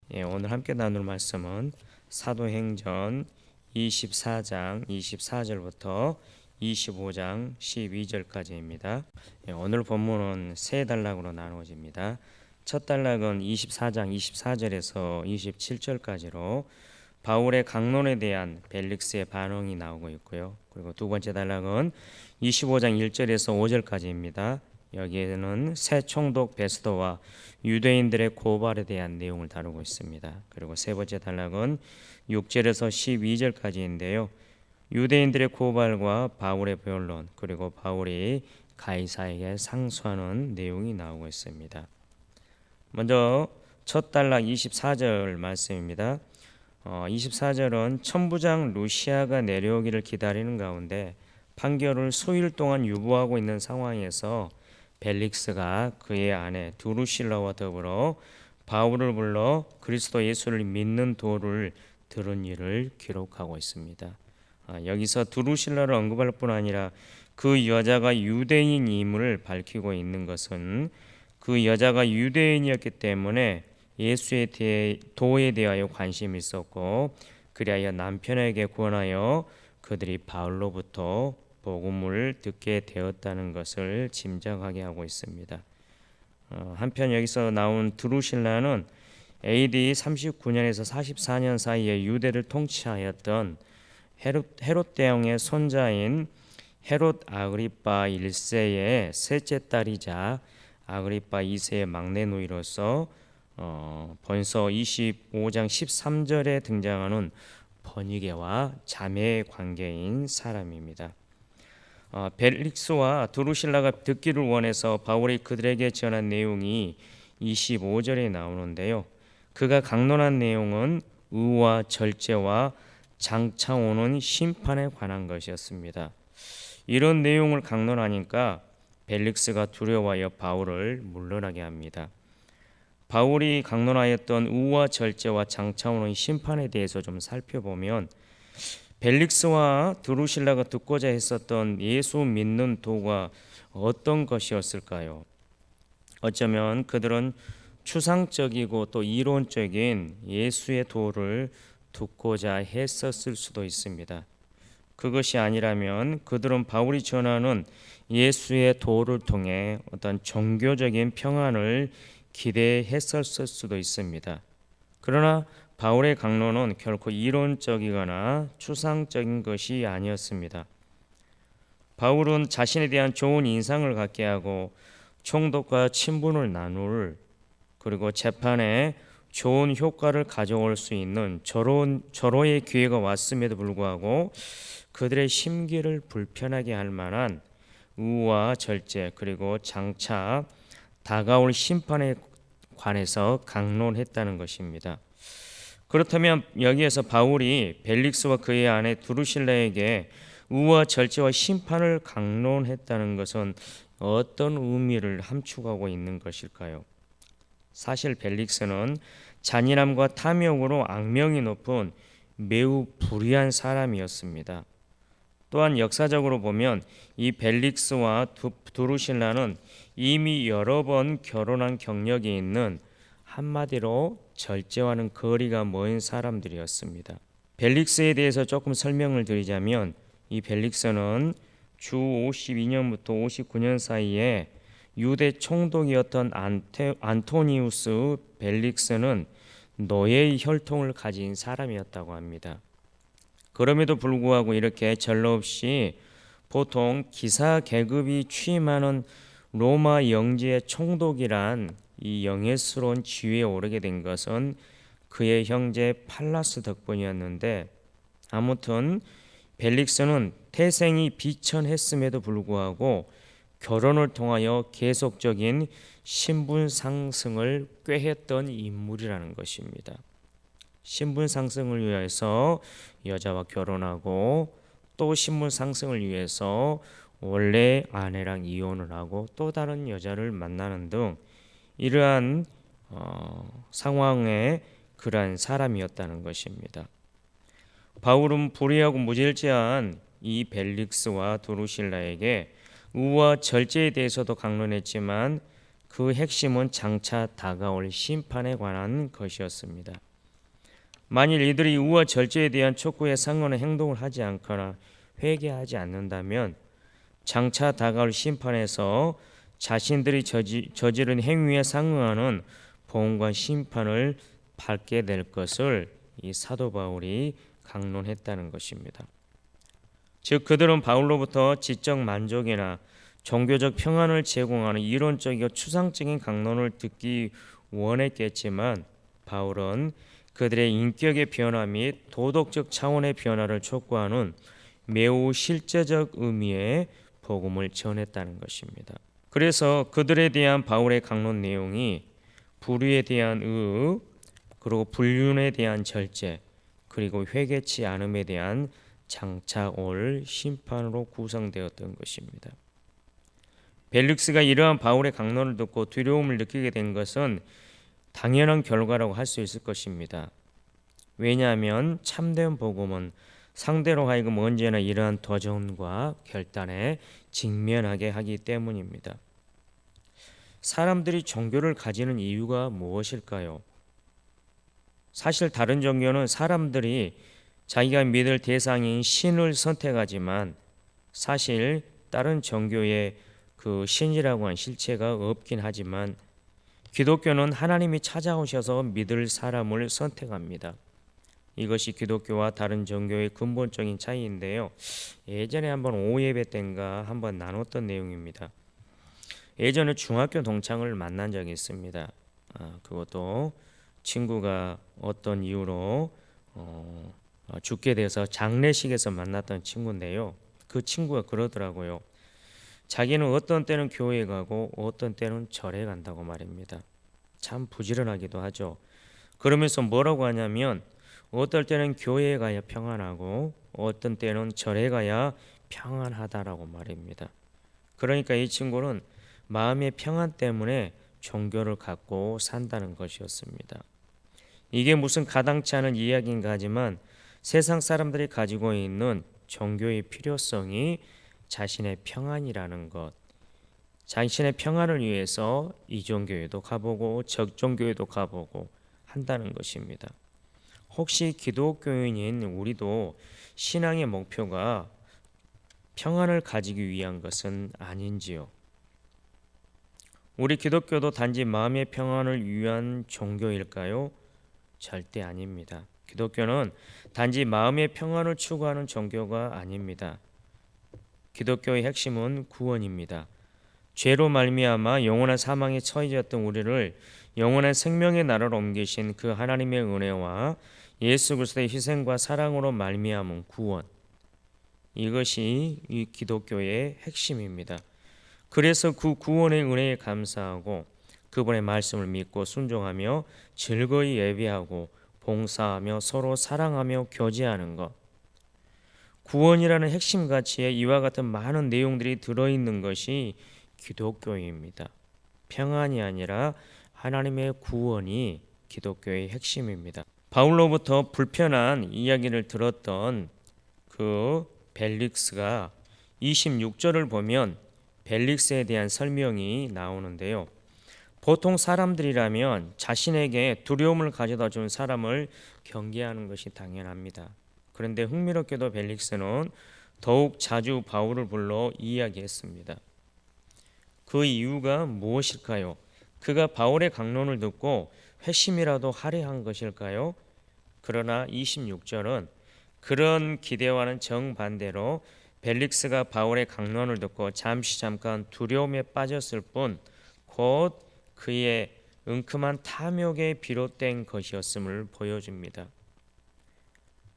오늘 함께 나눌 말씀은 사도행전 24장 24절부터 25장 12절까지입니다. 오늘 본문은 세 단락으로 나누어집니다. 첫 단락은 24장 24절에서 27절까지로 바울의 강론에 대한 벨릭스의 반응이 나오고 있고요. 그리고 두 번째 단락은 25장 1절에서 5절까지입니다. 여기에는 새 총독 베스도와 유대인들의 고발에 대한 내용을 다루고 있습니다. 그리고 세 번째 단락은 6절에서 12절까지인데요. 유대인들의 고발과 바울의 변론, 그리고 바울이 가이사에게 상소하는 내용이 나오고 있습니다. 먼저 첫 단락 24절 말씀입니다. 24절은 천부장 루시아가 내려오기를 기다리는 가운데 판결을 수일 동안 유보하고 있는 상황에서 벨릭스가 그의 아내 두루실라와 더불어 바울을 불러 그리스도 예수를 믿는 도를 들은 일을 기록하고 있습니다. 여기서 두루실라를 언급할 뿐 아니라 그 여자가 유대인임을 밝히고 있는 것은 그 여자가 유대인이었기 때문에 예수에 대해 도에 대하여 관심이 있었고 그리하여 남편에게 권하여 그들이 바울로부터 복음을 듣게 되었다는 것을 짐작하게 하고 있습니다. 한편 여기서 나온 드루실라는 AD 39년에서 44년 사이에 유대를 통치하였던 헤롯 대왕의 손자인 헤롯 아그리파 1세의 셋째 딸이자 아그리파 2세의 막내 누이로서 번서 25장 13절에 등장하는 버니게와 자매 관계인 사람입니다. 벨릭스와 드루실라가 듣기를 원해서 바울이 그들에게 전한 내용이 25절에 나오는데요. 그가 강론한 내용은 의와 절제와 장차 오는 심판에 관한 것이었습니다. 이런 내용을 강론하니까 벨릭스가 두려워하여 바울을 물러나게 합니다. 바울이 강론하였던 의와 절제와 장차 오는 심판에 대해서 좀 살펴보면 벨릭스와 드루실라가 듣고자 했었던 예수 믿는 도가 어떤 것이었을까요? 어쩌면 그들은 추상적이고 또 이론적인 예수의 도를 듣고자 했었을 수도 있습니다. 그것이 아니라면 그들은 바울이 전하는 예수의 도를 통해 어떤 종교적인 평안을 기대했었을 수도 있습니다. 그러나 바울의 강론은 결코 이론적이거나 추상적인 것이 아니었습니다. 바울은 자신에 대한 좋은 인상을 갖게 하고 총독과 친분을 나눌 그리고 재판에 좋은 효과를 가져올 수 있는 절호의 기회가 왔음에도 불구하고 그들의 심기를 불편하게 할 만한 의와 절제 그리고 장차 다가올 심판에 관해서 강론했다는 것입니다. 그렇다면 여기에서 바울이 벨릭스와 그의 아내 두루실라에게 의와 절제와 심판을 강론했다는 것은 어떤 의미를 함축하고 있는 것일까요? 사실 벨릭스는 잔인함과 탐욕으로 악명이 높은 매우 불의한 사람이었습니다. 또한 역사적으로 보면 이 벨릭스와 두루실라는 이미 여러 번 결혼한 경력이 있는 한마디로 절제와는 거리가 먼 사람들이었습니다. 벨릭스에 대해서 조금 설명을 드리자면 이 벨릭스는 주 52년부터 59년 사이에 유대 총독이었던 안토니우스 벨릭스는 노예의 혈통을 가진 사람이었다고 합니다. 그럼에도 불구하고 이렇게 전례 없이 보통 기사 계급이 취임하는 로마 영지의 총독이란 이 영예스러운 지위에 오르게 된 것은 그의 형제 팔라스 덕분이었는데 아무튼 벨릭스는 태생이 비천했음에도 불구하고 결혼을 통하여 계속적인 신분 상승을 꾀했던 인물이라는 것입니다. 신분 상승을 위해서 여자와 결혼하고 또 신분 상승을 위해서 원래 아내랑 이혼을 하고 또 다른 여자를 만나는 등 이러한 상황에 그러한 사람이었다는 것입니다. 바울은 불의하고 무질서한 이 벨릭스와 드루실라에게 의와 절제에 대해서도 강론했지만 그 핵심은 장차 다가올 심판에 관한 것이었습니다. 만일 이들이 의와 절제에 대한 촉구에 상응하는 행동을 하지 않거나 회개하지 않는다면 장차 다가올 심판에서 자신들이 저지른 행위에 상응하는 보응과 심판을 받게 될 것을 이 사도 바울이 강론했다는 것입니다. 즉 그들은 바울로부터 지적 만족이나 종교적 평안을 제공하는 이론적이고 추상적인 강론을 듣기 원했겠지만 바울은 그들의 인격의 변화 및 도덕적 차원의 변화를 촉구하는 매우 실제적 의미의 복음을 전했다는 것입니다. 그래서 그들에 대한 바울의 강론 내용이 불의에 대한 의, 그리고 불륜에 대한 절제, 그리고 회개치 않음에 대한 장차 올 심판으로 구성되었던 것입니다. 벨릭스가 이러한 바울의 강론을 듣고 두려움을 느끼게 된 것은 당연한 결과라고 할 수 있을 것입니다. 왜냐하면 참된 복음은 상대로 하여금 언제나 이러한 도전과 결단에 직면하게 하기 때문입니다. 사람들이 종교를 가지는 이유가 무엇일까요? 사실 다른 종교는 사람들이 자기가 믿을 대상인 신을 선택하지만 사실 다른 종교에 그 신이라고 한 실체가 없긴 하지만 기독교는 하나님이 찾아오셔서 믿을 사람을 선택합니다. 이것이 기독교와 다른 종교의 근본적인 차이인데요. 예전에 한번 오예배 때인가 한번 나눴던 내용입니다. 예전에 중학교 동창을 만난 적이 있습니다. 그것도 친구가 어떤 이유로 죽게 돼서 장례식에서 만났던 친구인데요. 그 친구가 그러더라고요. 자기는 어떤 때는 교회에 가고 어떤 때는 절에 간다고 말입니다. 참 부지런하기도 하죠. 그러면서 뭐라고 하냐면 어떨 때는 교회에 가야 평안하고 어떤 때는 절에 가야 평안하다라고 말입니다. 그러니까 이 친구는 마음의 평안 때문에 종교를 갖고 산다는 것이었습니다. 이게 무슨 가당치 않은 이야기인가 하지만 세상 사람들이 가지고 있는 종교의 필요성이 자신의 평안이라는 것, 자신의 평안을 위해서 이 종교에도 가보고 저 종교에도 가보고 한다는 것입니다. 혹시 기독교인인 우리도 신앙의 목표가 평안을 가지기 위한 것은 아닌지요? 우리 기독교도 단지 마음의 평안을 위한 종교일까요? 절대 아닙니다. 기독교는 단지 마음의 평안을 추구하는 종교가 아닙니다. 기독교의 핵심은 구원입니다. 죄로 말미암아 영원한 사망에 처해졌던 우리를 영원한 생명의 나라로 옮기신 그 하나님의 은혜와 예수 그리스도의 희생과 사랑으로 말미암은 구원, 이것이 이 기독교의 핵심입니다. 그래서 그 구원의 은혜에 감사하고 그분의 말씀을 믿고 순종하며 즐거이 예배하고 봉사하며 서로 사랑하며 교제하는 것, 구원이라는 핵심 가치에 이와 같은 많은 내용들이 들어있는 것이 기독교입니다. 평안이 아니라 하나님의 구원이 기독교의 핵심입니다. 바울로부터 불편한 이야기를 들었던 그 벨릭스가 26절을 보면 벨릭스에 대한 설명이 나오는데요. 보통 사람들이라면 자신에게 두려움을 가져다 준 사람을 경계하는 것이 당연합니다. 그런데 흥미롭게도 벨릭스는 더욱 자주 바울을 불러 이야기했습니다. 그 이유가 무엇일까요? 그가 바울의 강론을 듣고 회심이라도 하려 한 것일까요? 그러나 26절은 그런 기대와는 정반대로 벨릭스가 바울의 강론을 듣고 잠깐 두려움에 빠졌을 뿐 곧 그의 은큼한 탐욕에 비롯된 것이었음을 보여줍니다.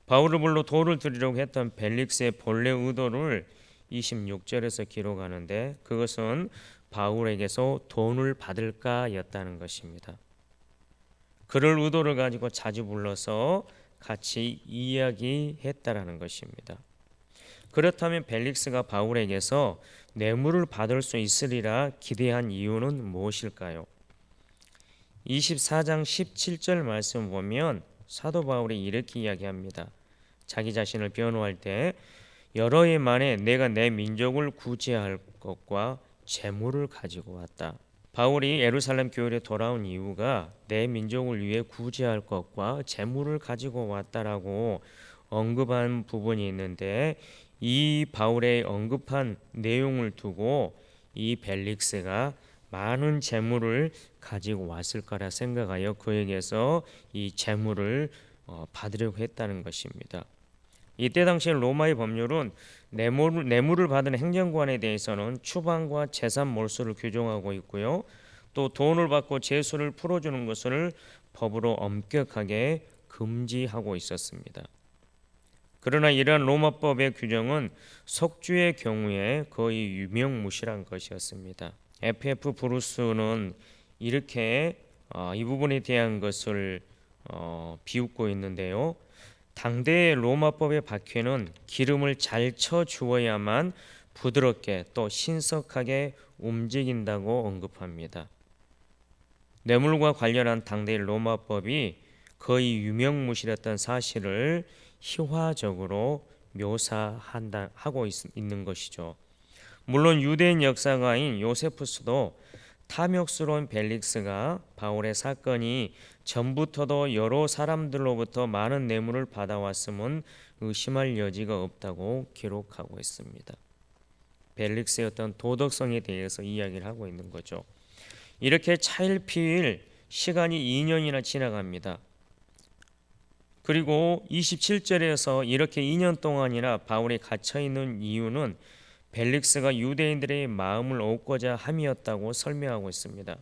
바울을 불러 도를 드리려고 했던 벨릭스의 본래 의도를 26절에서 기록하는데 그것은 바울에게서 돈을 받을까였다는 것입니다. 그럴 의도를 가지고 자주 불러서 같이 이야기했다라는 것입니다. 그렇다면 벨릭스가 바울에게서 뇌물을 받을 수 있으리라 기대한 이유는 무엇일까요? 24장 17절 말씀 보면 사도 바울이 이렇게 이야기합니다. 자기 자신을 변호할 때 여러 해 만에 내가 내 민족을 구제할 것과 재물을 가지고 왔다. 바울이 예루살렘 교회에 돌아온 이유가 내 민족을 위해 구제할 것과 재물을 가지고 왔다라고 언급한 부분이 있는데, 이 바울의 언급한 내용을 두고 이 벨릭스가 많은 재물을 가지고 왔을 거라 생각하여 그에게서 이 재물을 받으려고 했다는 것입니다. 이때 당시 로마의 법률은 뇌물을 받은 행정관에 대해서는 추방과 재산 몰수를 규정하고 있고요. 또 돈을 받고 죄수를 풀어주는 것을 법으로 엄격하게 금지하고 있었습니다. 그러나 이러한 로마법의 규정은 속주의 경우에 거의 유명무실한 것이었습니다. FF 브루스는 이렇게 이 부분에 대한 것을 비웃고 있는데요. 당대의 로마법의 박해는 기름을 잘 쳐 주어야만 부드럽게 또 신속하게 움직인다고 언급합니다. 뇌물과 관련한 당대의 로마법이 거의 유명무실했던 사실을 희화적으로 묘사하고 있는 것이죠. 물론 유대인 역사가인 요세푸스도 탐욕스러운 벨릭스가 바울의 사건이 전부터도 여러 사람들로부터 많은 뇌물을 받아왔음은 의심할 여지가 없다고 기록하고 있습니다. 벨릭스의 어떤 도덕성에 대해서 이야기를 하고 있는 거죠. 이렇게 차일피일 시간이 2년이나 지나갑니다. 그리고 27절에서 이렇게 2년 동안이나 바울이 갇혀있는 이유는 벨릭스가 유대인들의 마음을 얻고자 함이었다고 설명하고 있습니다.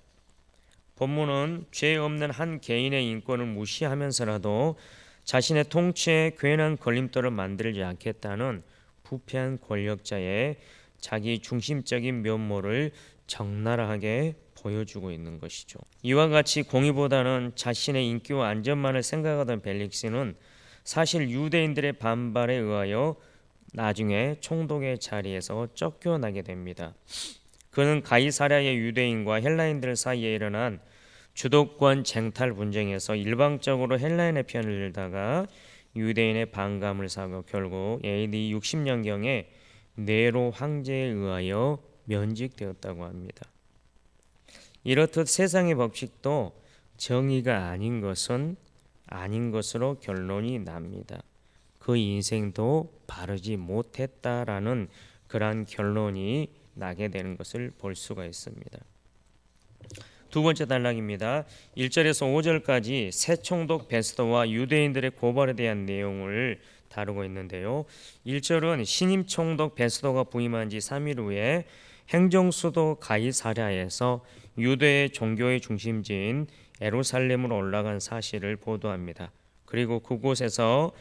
본문은 죄 없는 한 개인의 인권을 무시하면서라도 자신의 통치에 괜한 걸림돌을 만들지 않겠다는 부패한 권력자의 자기 중심적인 면모를 적나라하게 보여주고 있는 것이죠. 이와 같이 공의보다는 자신의 인기와 안전만을 생각하던 벨릭스는 사실 유대인들의 반발에 의하여 나중에 총독의 자리에서 쫓겨나게 됩니다. 그는 가이사랴의 유대인과 헬라인들 사이에 일어난 주도권 쟁탈 분쟁에서 일방적으로 헬라인의 편을 들다가 유대인의 반감을 사고 결국 AD 60년경에 네로 황제에 의하여 면직되었다고 합니다. 이렇듯 세상의 법칙도 정의가 아닌 것은 아닌 것으로 결론이 납니다. 그 인생도 바르지 못했다라는 그러한 결론이 나게 되는 것을 볼 수가 있습니다. 두 번째 단락입니다. 1절에서 5절까지 새 총독 베스도와 유대인들의 고발에 대한 내용을 다루고 있는데요. 1절은 신임 총독 베스도가 부임한 지 3일 후에 행정수도 가이사랴에서 유대의 종교의 중심지인 예루살렘으로 올라간 사실을 보도합니다. 그리고 그곳에서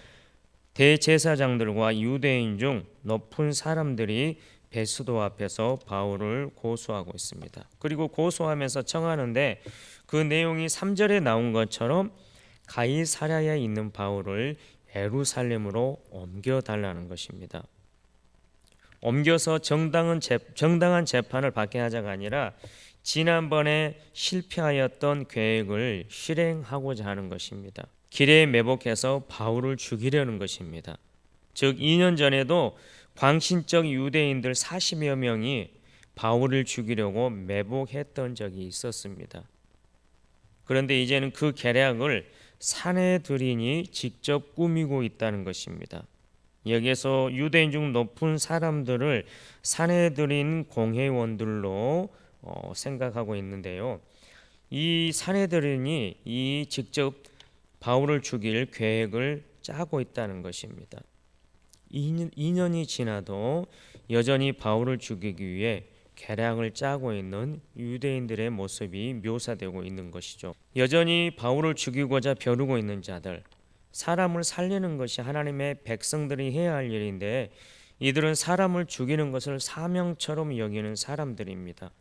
대제사장들과 유대인 중 높은 사람들이 베스도 앞에서 바울을 고소하고 있습니다. 그리고 고소하면서 청하는데 그 내용이 3절에 나온 것처럼 가이사랴에 있는 바울을 예루살렘으로 옮겨달라는 것입니다. 옮겨서 정당한 재판을 받게 하자가 아니라 지난번에 실패하였던 계획을 실행하고자 하는 것입니다. 길에 매복해서 바울을 죽이려는 것입니다. 즉 2년 전에도 광신적 유대인들 40여 명이 바울을 죽이려고 매복했던 적이 있었습니다. 그런데 이제는 그 계략을 사내들인이 직접 꾸미고 있다는 것입니다. 여기에서 유대인 중 높은 사람들을 사내들인 공회원들로 생각하고 있는데요. 이 사내들인이 이 직접 바울을 죽일 계획을 짜고 있다는 것입니다. 2년이 지나도 여전히 바울을 죽이기 위해 계략을 짜고 있는 유대인들의 모습이 묘사되고 있는 것이죠. 여전히 바울을 죽이고자 벼르고 있는 자들, 사람을 살리는 것이 하나님의 백성들이 해야 할 일인데 이들은 사람을 죽이는 것을 사명처럼 여기는 사람들입니다.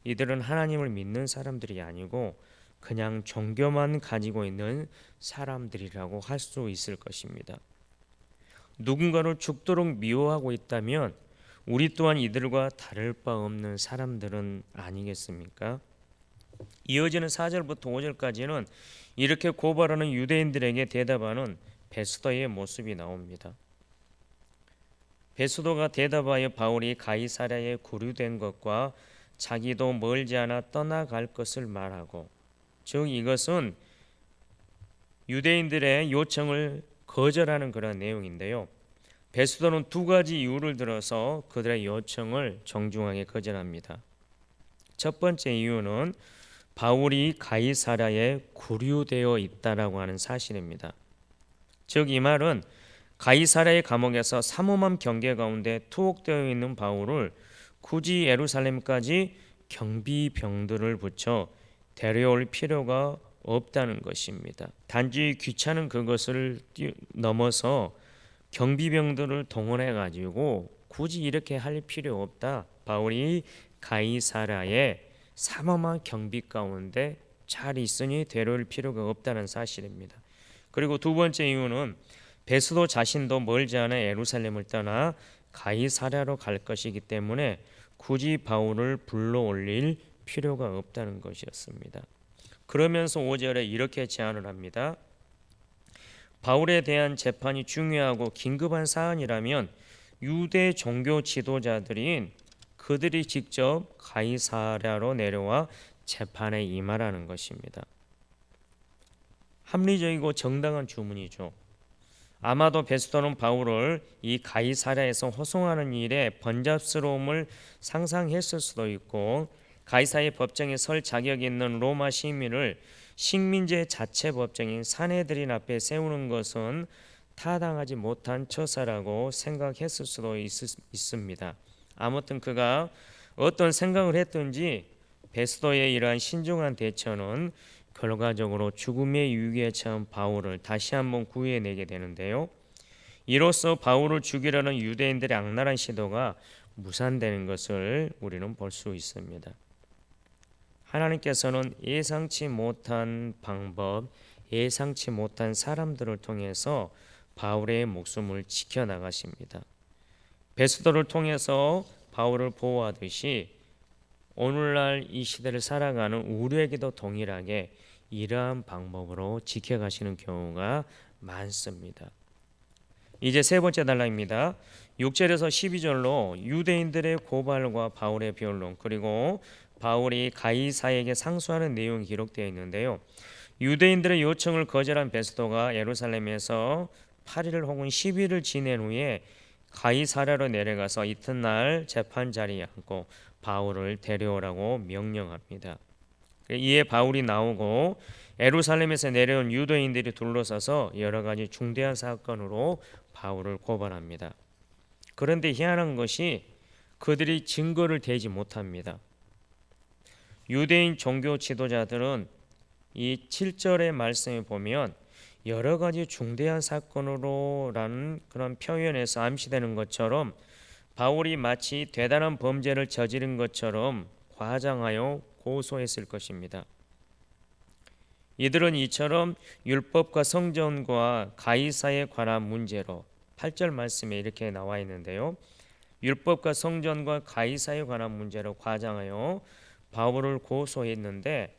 이들은 하나님을 믿는 사람들이 아니고 그냥 종교만 가지고 있는 사람들이라고 할 수 있을 것입니다. 누군가를 죽도록 미워하고 있다면 우리 또한 이들과 다를 바 없는 사람들은 아니겠습니까? 이어지는 4절부터 5절까지는 이렇게 고발하는 유대인들에게 대답하는 베스도의 모습이 나옵니다. 베스도가 대답하여 바울이 가이사랴에 구류된 것과 자기도 멀지 않아 떠나갈 것을 말하고, 즉 이것은 유대인들의 요청을 거절하는 그런 내용인데요. 베스도는 두 가지 이유를 들어서 그들의 요청을 정중하게 거절합니다. 첫 번째 이유는 바울이 가이사랴에 구류되어 있다라고 하는 사실입니다. 즉 이 말은 가이사랴의 감옥에서 삼엄한 경계 가운데 투옥되어 있는 바울을 굳이 예루살렘까지 경비병들을 붙여 데려올 필요가 없다는 것입니다. 단지 귀찮은 그것을 넘어서 경비병들을 동원해 가지고 굳이 이렇게 할 필요 없다. 바울이 가이사랴에 삼엄한 경비 가운데 잘 있으니 데려올 필요가 없다는 사실입니다. 그리고 두 번째 이유는 베스도 자신도 멀지 않아 예루살렘을 떠나 가이사랴로 갈 것이기 때문에 굳이 바울을 불러올릴 필요가 없다는 것이었습니다. 그러면서 5절에 이렇게 제안을 합니다. 바울에 대한 재판이 중요하고 긴급한 사안이라면 유대 종교 지도자들인 그들이 직접 가이사랴로 내려와 재판에 임하라는 것입니다. 합리적이고 정당한 주문이죠. 아마도 베스도는 바울을 이 가이사랴에서 호송하는 일에 번잡스러움을 상상했을 수도 있고, 가이사의 법정에 설 자격이 있는 로마 시민을 식민지 자체 법정인 산헤드린 앞에 세우는 것은 타당하지 못한 처사라고 생각했을 수도 있습니다. 아무튼 그가 어떤 생각을 했든지 베스도의 이러한 신중한 대처는 결과적으로 죽음의 위기에 처한 바울을 다시 한번 구해내게 되는데요. 이로써 바울을 죽이려는 유대인들의 악랄한 시도가 무산되는 것을 우리는 볼 수 있습니다. 하나님께서는 예상치 못한 방법, 예상치 못한 사람들을 통해서 바울의 목숨을 지켜나가십니다. 베스도를 통해서 바울을 보호하듯이 오늘날 이 시대를 살아가는 우리에게도 동일하게 이러한 방법으로 지켜가시는 경우가 많습니다. 이제 세 번째 단락입니다. 6절에서 12절로 유대인들의 고발과 바울의 변론, 그리고 바울이 가이사에게 상소하는 내용이 기록되어 있는데요. 유대인들의 요청을 거절한 베스도가 예루살렘에서 8일 혹은 10일을 지낸 후에 가이사랴로 내려가서 이튿날 재판 자리에 앉고 바울을 데려오라고 명령합니다. 이에 바울이 나오고 예루살렘에서 내려온 유대인들이 둘러서서 여러 가지 중대한 사건으로 바울을 고발합니다. 그런데 희한한 것이 그들이 증거를 대지 못합니다. 유대인 종교 지도자들은 이 7절의 말씀에 보면 여러 가지 중대한 사건으로라는 그런 표현에서 암시되는 것처럼 바울이 마치 대단한 범죄를 저지른 것처럼 과장하여 고소했을 것입니다. 이들은 이처럼 율법과 성전과 가이사에 관한 문제로 8절 말씀에 이렇게 나와 있는데요. 율법과 성전과 가이사에 관한 문제로 과장하여 바울을 고소했는데,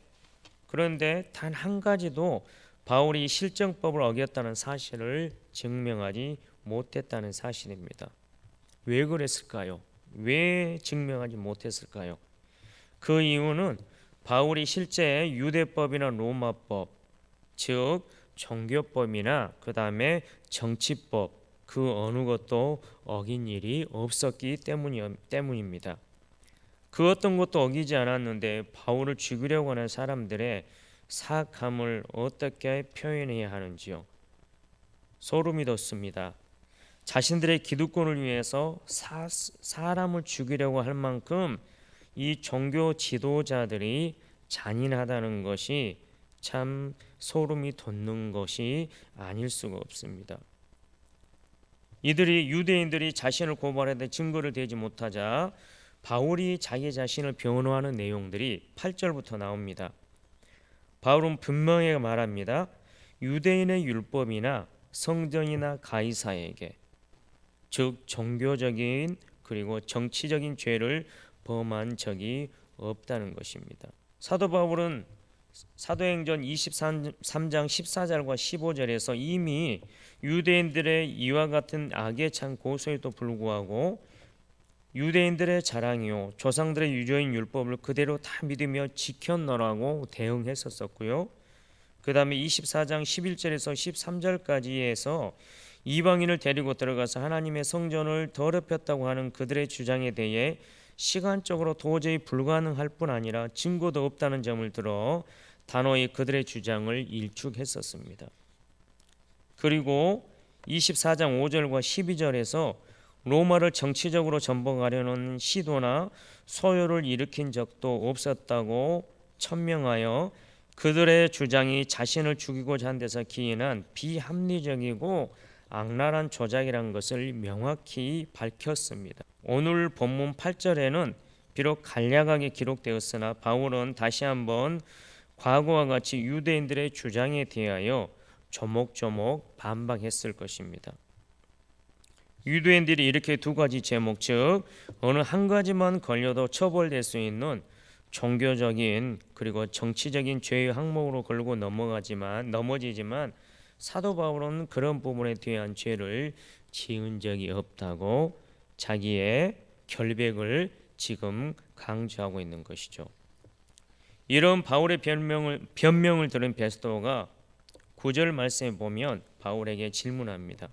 그런데 단 한 가지도 바울이 실정법을 어겼다는 사실을 증명하지 못했다는 사실입니다. 왜 그랬을까요? 왜 증명하지 못했을까요? 그 이유는 바울이 실제 유대법이나 로마법, 즉 종교법이나 그 다음에 정치법, 그 어느 것도 어긴 일이 없었기 때문입니다. 그 어떤 것도 어기지 않았는데 바울을 죽이려고 하는 사람들의 사악함을 어떻게 표현해야 하는지요? 소름이 돋습니다. 자신들의 기득권을 위해서 사람을 죽이려고 할 만큼 이 종교 지도자들이 잔인하다는 것이 참 소름이 돋는 것이 아닐 수가 없습니다. 유대인들이 자신을 고발하되 증거를 대지 못하자 바울이 자기 자신을 변호하는 내용들이 8절부터 나옵니다. 바울은 분명히 말합니다. 유대인의 율법이나 성전이나 가이사에게, 즉 종교적인 그리고 정치적인 죄를 범한 적이 없다는 것입니다. 사도 바울은 사도행전 23장 14절과 15절에서 이미 유대인들의 이와 같은 악에 찬 고소에도 불구하고 유대인들의 자랑이요 조상들의 유교인 율법을 그대로 다 믿으며 지켰노라고 대응했었고요. 그 다음에 24장 11절에서 13절까지에서 이방인을 데리고 들어가서 하나님의 성전을 더럽혔다고 하는 그들의 주장에 대해 시간적으로 도저히 불가능할 뿐 아니라 증거도 없다는 점을 들어 단호히 그들의 주장을 일축했었습니다. 그리고 24장 5절과 12절에서 로마를 정치적으로 전복하려는 시도나 소요를 일으킨 적도 없었다고 천명하여 그들의 주장이 자신을 죽이고자 한 데서 기인한 비합리적이고 악랄한 조작이라는 것을 명확히 밝혔습니다. 오늘 본문 8절에는 비록 간략하게 기록되었으나 바울은 다시 한번 과거와 같이 유대인들의 주장에 대하여 조목조목 반박했을 것입니다. 유대인들이 이렇게 두 가지 제목, 즉 어느 한 가지만 걸려도 처벌될 수 있는 종교적인 그리고 정치적인 죄의 항목으로 걸고 넘어지지만 사도 바울은 그런 부분에 대한 죄를 지은 적이 없다고 자기의 결백을 지금 강조하고 있는 것이죠. 이런 바울의 변명을 들은 베스도가 9절 말씀에 보면 바울에게 질문합니다.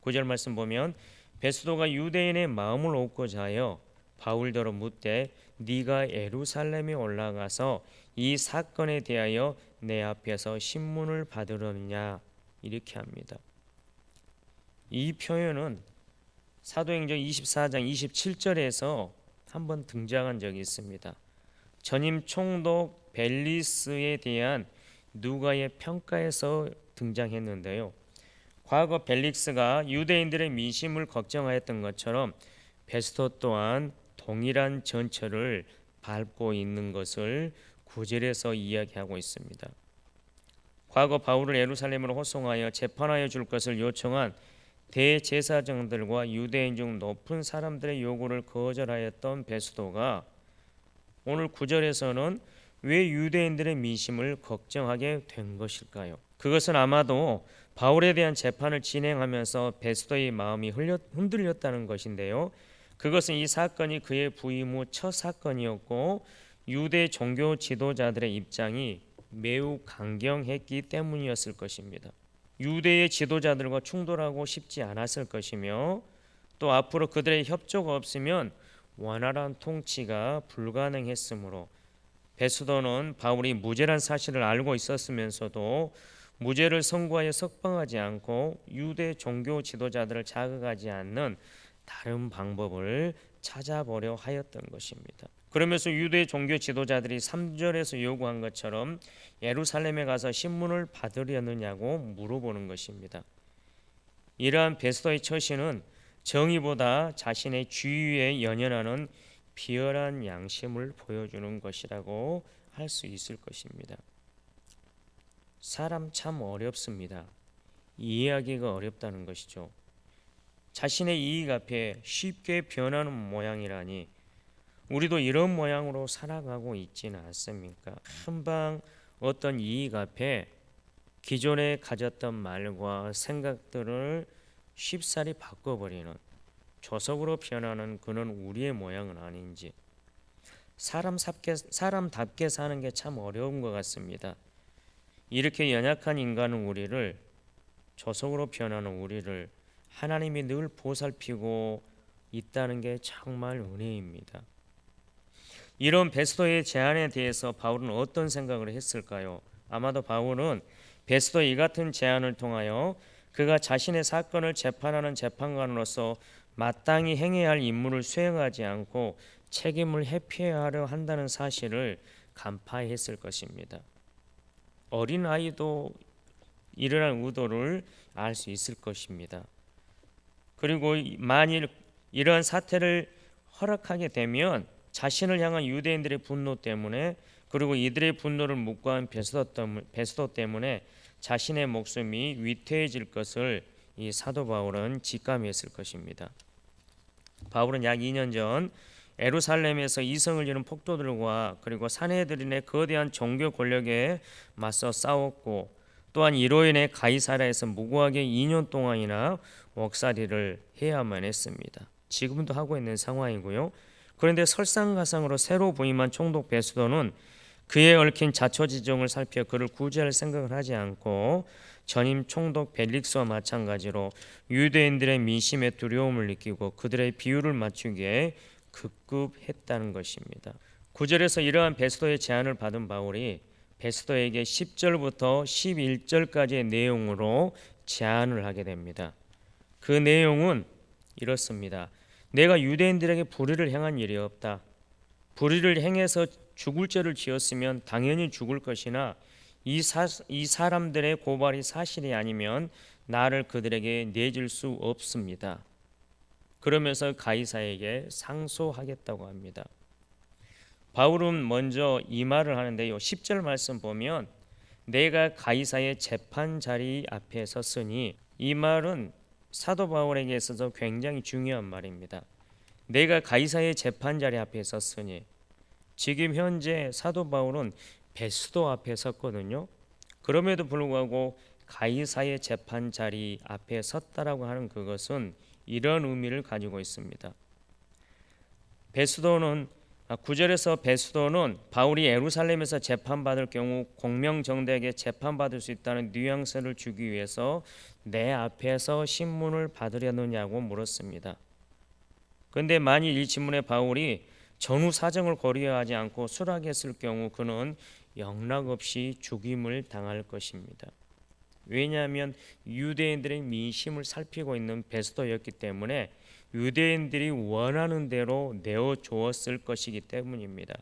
9절 말씀 보면 베스도가 유대인의 마음을 얻고자 하여 바울더러 묻되 네가 예루살렘에 올라가서 이 사건에 대하여 내 앞에서 신문을 받으려느냐 이렇게 합니다. 이 표현은 사도행전 24장 27절에서 한번 등장한 적이 있습니다. 전임 총독 벨리스에 대한 누가의 평가에서 등장했는데요. 과거 벨릭스가 유대인들의 민심을 걱정하였던 것처럼 베스도 또한 동일한 전철을 밟고 있는 것을 9절에서 이야기하고 있습니다. 과거 바울을 예루살렘으로 호송하여 재판하여 줄 것을 요청한 대제사장들과 유대인 중 높은 사람들의 요구를 거절하였던 베스도가 오늘 9절에서는 왜 유대인들의 민심을 걱정하게 된 것일까요? 그것은 아마도 바울에 대한 재판을 진행하면서 베스도의 마음이 흔들렸다는 것인데요. 그것은 이 사건이 그의 부임 후 첫 사건이었고 유대 종교 지도자들의 입장이 매우 강경했기 때문이었을 것입니다. 유대의 지도자들과 충돌하고 싶지 않았을 것이며 또 앞으로 그들의 협조가 없으면 원활한 통치가 불가능했으므로 베스도는 바울이 무죄란 사실을 알고 있었으면서도 무죄를 선고하여 석방하지 않고 유대 종교 지도자들을 자극하지 않는 다른 방법을 찾아보려 하였던 것입니다. 그러면서 유대 종교 지도자들이 3절에서 요구한 것처럼 예루살렘에 가서 신문을 받으려느냐고 물어보는 것입니다. 이러한 베스도의 처신은 정의보다 자신의 주의에 연연하는 비열한 양심을 보여주는 것이라고 할 수 있을 것입니다. 사람 참 어렵습니다. 이해하기가 어렵다는 것이죠. 자신의 이익 앞에 쉽게 변하는 모양이라니 우리도 이런 모양으로 살아가고 있지는 않습니까? 금방 어떤 이익 앞에 기존에 가졌던 말과 생각들을 쉽사리 바꿔버리는 조석으로 변하는 그는 우리의 모양은 아닌지 사람답게 사는 게 참 어려운 것 같습니다. 이렇게 연약한 인간은 우리를 조석으로 변하는 우리를 하나님이 늘 보살피고 있다는 게 정말 은혜입니다. 이런 베스도의 제안에 대해서 바울은 어떤 생각을 했을까요? 아마도 바울은 베스도의 이 같은 제안을 통하여 그가 자신의 사건을 재판하는 재판관으로서 마땅히 행해야 할 임무를 수행하지 않고 책임을 회피하려 한다는 사실을 간파했을 것입니다. 어린아이도 이러한 의도를 알 수 있을 것입니다. 그리고 만일 이러한 사태를 허락하게 되면 자신을 향한 유대인들의 분노 때문에 그리고 이들의 분노를 묵과한 베스도 때문에 자신의 목숨이 위태해질 것을 이 사도 바울은 직감했을 것입니다. 바울은 약 2년 전 예루살렘에서 이성을 잃은 폭도들과 그리고 사내들인의 거대한 종교 권력에 맞서 싸웠고 또한 이로 인해 가이사랴에서 무고하게 2년 동안이나 옥살이를 해야만 했습니다. 지금도 하고 있는 상황이고요. 그런데 설상가상으로 새로 부임한 총독 베스도는 그에 얽힌 자초지종을 살펴 그를 구제할 생각을 하지 않고 전임 총독 벨릭스와 마찬가지로 유대인들의 민심에 두려움을 느끼고 그들의 비율을 맞추기에 급급했다는 것입니다. 9절에서 이러한 베스도의 제안을 받은 바울이 베스도에게 10절부터 11절까지의 내용으로 제안을 하게 됩니다. 그 내용은 이렇습니다. 내가 유대인들에게 불의를 행한 일이 없다. 불의를 행해서 죽을 죄를 지었으면 당연히 죽을 것이나 이 사람들의 고발이 사실이 아니면 나를 그들에게 내줄 수 없습니다. 그러면서 가이사에게 상소하겠다고 합니다. 바울은 먼저 이 말을 하는데요. 10절 말씀 보면 내가 가이사의 재판 자리 앞에 섰으니, 이 말은 사도 바울에게 있어서 굉장히 중요한 말입니다. 내가 가이사의 재판 자리 앞에 섰으니, 지금 현재 사도 바울은 베스도 앞에 섰거든요. 그럼에도 불구하고 가이사의 재판 자리 앞에 섰다라고 하는 그것은 이런 의미를 가지고 있습니다. 베스도는 9절에서 베스도는 바울이 예루살렘에서 재판받을 경우 공명정대하게 재판받을 수 있다는 뉘앙스를 주기 위해서 내 앞에서 신문을 받으려느냐고 물었습니다. 그런데 만일 이 질문에 바울이 전후 사정을 고려하지 않고 수락했을 경우 그는 영락없이 죽임을 당할 것입니다. 왜냐하면 유대인들의 민심을 살피고 있는 베스도였기 때문에 유대인들이 원하는 대로 내어주었을 것이기 때문입니다.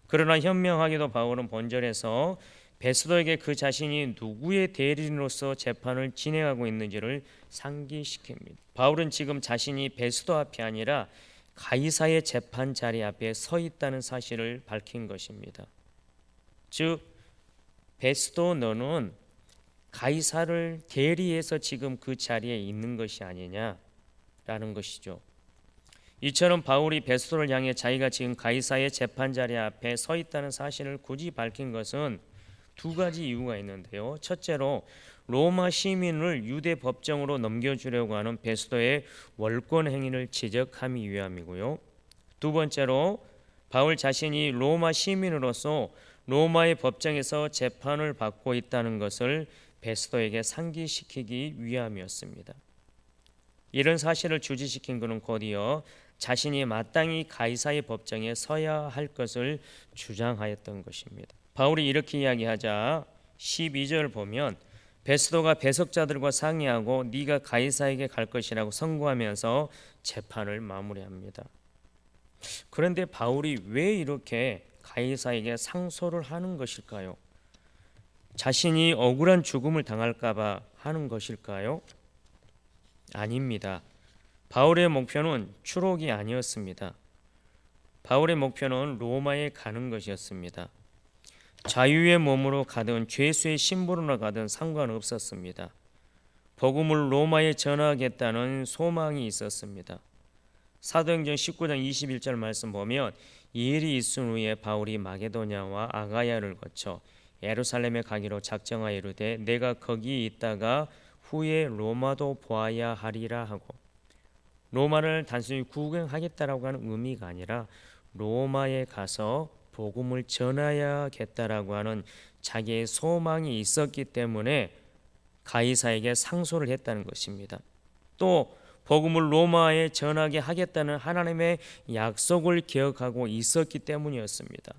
그러나 현명하게도 바울은 본절에서 베스도에게 그 자신이 누구의 대리인으로서 재판을 진행하고 있는지를 상기시킵니다. 바울은 지금 자신이 베스도 앞이 아니라 가이사의 재판 자리 앞에 서 있다는 사실을 밝힌 것입니다. 즉 베스도 너는 가이사를 대리해서 지금 그 자리에 있는 것이 아니냐라는 것이죠. 이처럼 바울이 베스도를 향해 자기가 지금 가이사의 재판 자리 앞에 서 있다는 사실을 굳이 밝힌 것은 두 가지 이유가 있는데요. 첫째로 로마 시민을 유대 법정으로 넘겨주려고 하는 베스도의 월권 행위를 지적하기 위함이고요. 두 번째로 바울 자신이 로마 시민으로서 로마의 법정에서 재판을 받고 있다는 것을 베스도에게 상기시키기 위함이었습니다. 이런 사실을 주지시킨 그는 곧이어 자신이 마땅히 가이사의 법정에 서야 할 것을 주장하였던 것입니다. 바울이 이렇게 이야기하자 12절 보면 베스도가 배석자들과 상의하고 네가 가이사에게 갈 것이라고 선고하면서 재판을 마무리합니다. 그런데 바울이 왜 이렇게 가이사에게 상소를 하는 것일까요? 자신이 억울한 죽음을 당할까 봐 하는 것일까요? 아닙니다. 바울의 목표는 추록이 아니었습니다. 바울의 목표는 로마에 가는 것이었습니다. 자유의 몸으로 가든 죄수의 신분으로 가든 상관없었습니다. 복음을 로마에 전하겠다는 소망이 있었습니다. 사도행전 19장 21절 말씀 보면 이 일이 있은 후에 바울이 마게도냐와 아가야를 거쳐 예루살렘에 가기로 작정하여 이르되 내가 거기 있다가 후에 로마도 보아야 하리라 하고, 로마를 단순히 구경하겠다라고 하는 의미가 아니라 로마에 가서 복음을 전하야겠다라고 하는 자기의 소망이 있었기 때문에 가이사에게 상소를 했다는 것입니다. 또 복음을 로마에 전하게 하겠다는 하나님의 약속을 기억하고 있었기 때문이었습니다.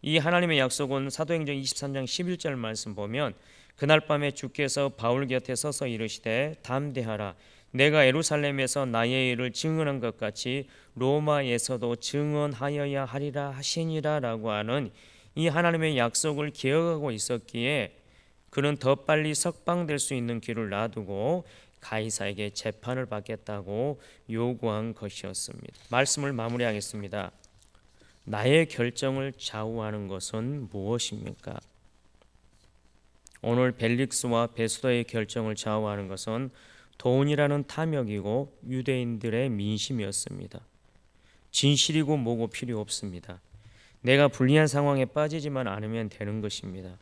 이 하나님의 약속은 사도행전 23장 11절 말씀 보면 그날 밤에 주께서 바울 곁에 서서 이르시되 담대하라 내가 예루살렘에서 나의 일을 증언한 것 같이 로마에서도 증언하여야 하리라 하시니라 라고 하는 이 하나님의 약속을 기억하고 있었기에 그는 더 빨리 석방될 수 있는 길을 놔두고 가이사에게 재판을 받겠다고 요구한 것이었습니다. 말씀을 마무리하겠습니다. 나의 결정을 좌우하는 것은 무엇입니까? 오늘 벨릭스와 베스도의 결정을 좌우하는 것은 돈이라는 탐욕이고 유대인들의 민심이었습니다. 진실이고 뭐고 필요 없습니다. 내가 불리한 상황에 빠지지만 않으면 되는 것입니다.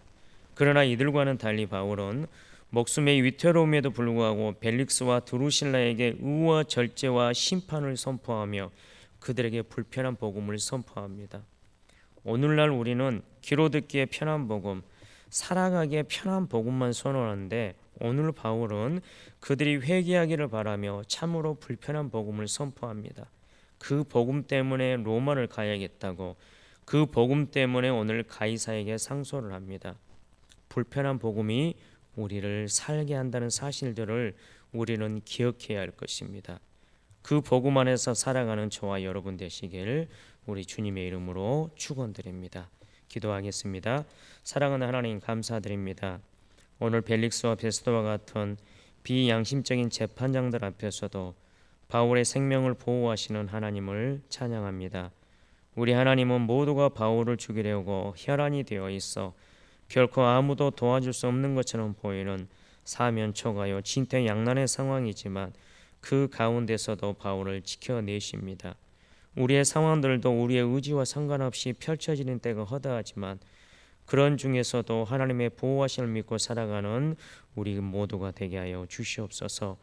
그러나 이들과는 달리 바울은 목숨의 위태로움에도 불구하고 벨릭스와 드루실라에게 의와 절제와 심판을 선포하며 그들에게 불편한 복음을 선포합니다. 오늘날 우리는 귀로 듣기에 편한 복음, 살아가기에 편한 복음만 선언하는데 오늘 바울은 그들이 회개하기를 바라며 참으로 불편한 복음을 선포합니다. 그 복음 때문에 로마를 가야겠다고, 그 복음 때문에 오늘 가이사에게 상소를 합니다. 불편한 복음이 우리를 살게 한다는 사실들을 우리는 기억해야 할 것입니다. 그 복음 안에서 살아가는 저와 여러분 되시길 우리 주님의 이름으로 축원드립니다. 기도하겠습니다. 사랑하는 하나님 감사드립니다. 오늘 벨릭스와 베스도와 같은 비양심적인 재판장들 앞에서도 바울의 생명을 보호하시는 하나님을 찬양합니다. 우리 하나님은 모두가 바울을 죽이려고 혈안이 되어 있어 결코 아무도 도와줄 수 없는 것처럼 보이는 사면초가요 진퇴양난의 상황이지만 그 가운데서도 바울을 지켜내십니다. 우리의 상황들도 우리의 의지와 상관없이 펼쳐지는 때가 허다하지만 그런 중에서도 하나님의 보호하심을 믿고 살아가는 우리 모두가 되게 하여 주시옵소서.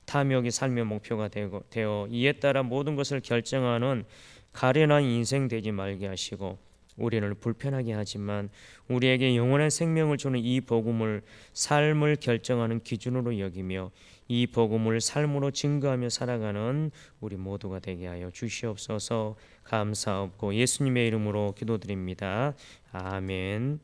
탐욕이 삶의 목표가 되어 이에 따라 모든 것을 결정하는 가련한 인생 되지 말게 하시고 우리를 불편하게 하지만 우리에게 영원한 생명을 주는 이 복음을 삶을 결정하는 기준으로 여기며 이 복음을 삶으로 증거하며 살아가는 우리 모두가 되게 하여 주시옵소서. 감사하고 예수님의 이름으로 기도드립니다. 아멘.